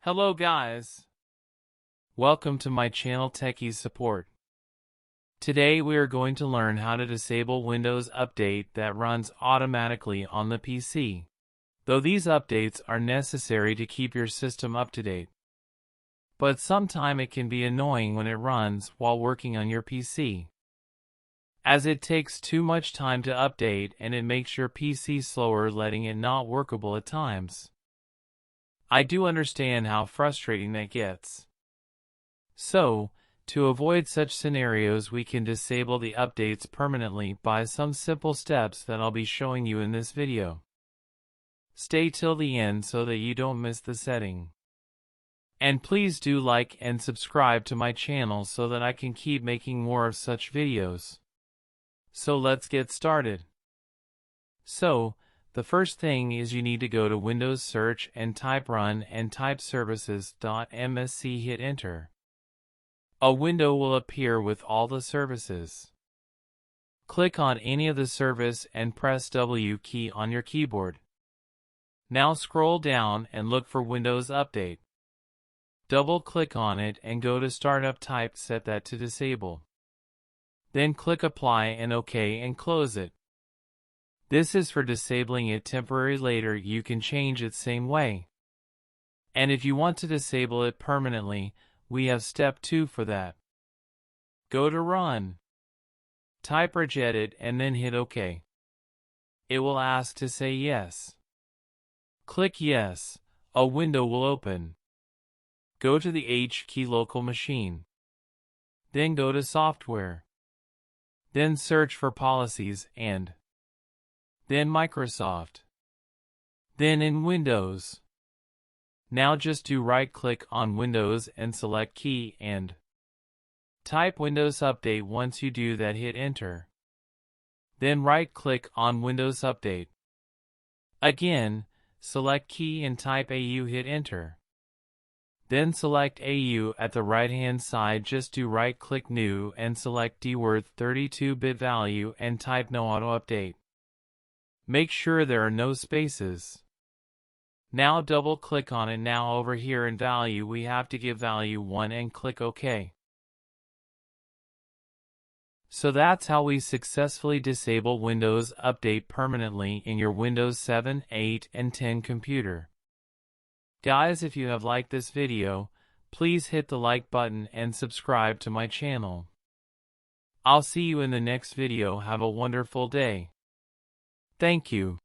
Hello guys! Welcome to my channel Techies Support. Today we are going to learn how to disable Windows Update that runs automatically on the PC, though these updates are necessary to keep your system up to date. But sometimes it can be annoying when it runs while working on your PC, as it takes too much time to update and it makes your PC slower, letting it not workable at times. I do understand how frustrating that gets. So, to avoid such scenarios, we can disable the updates permanently by some simple steps that I'll be showing you in this video. Stay till the end so that you don't miss the setting. And please do like and subscribe to my channel so that I can keep making more of such videos. So let's get started. The first thing is you need to go to Windows Search and type Run and type services.msc, hit Enter. A window will appear with all the services. Click on any of the service and press W key on your keyboard. Now scroll down and look for Windows Update. Double click on it and go to Startup Type, set that to Disable. Then click Apply and OK and close it. This is for disabling it temporarily. Later you can change it same way. And if you want to disable it permanently, we have step 2 for that. Go to Run. Type Reject it and then hit OK. It will ask to say yes. Click Yes. A window will open. Go to the H key local machine. Then go to Software. Then search for Policies and then Microsoft. Then in Windows. Now just do right-click on Windows and select Key and type Windows Update. Once you do that, hit Enter. Then right-click on Windows Update. Again, select Key and type AU, hit Enter. Then select AU at the right-hand side. Just do right-click New and select DWORD 32-bit value and type No Auto Update. Make sure there are no spaces. Now double click on it. Now over here in value we have to give value 1 and click OK. So that's how we successfully disable Windows Update permanently in your Windows 7, 8, and 10 computer. Guys, if you have liked this video, please hit the like button and subscribe to my channel. I'll see you in the next video. Have a wonderful day. Thank you.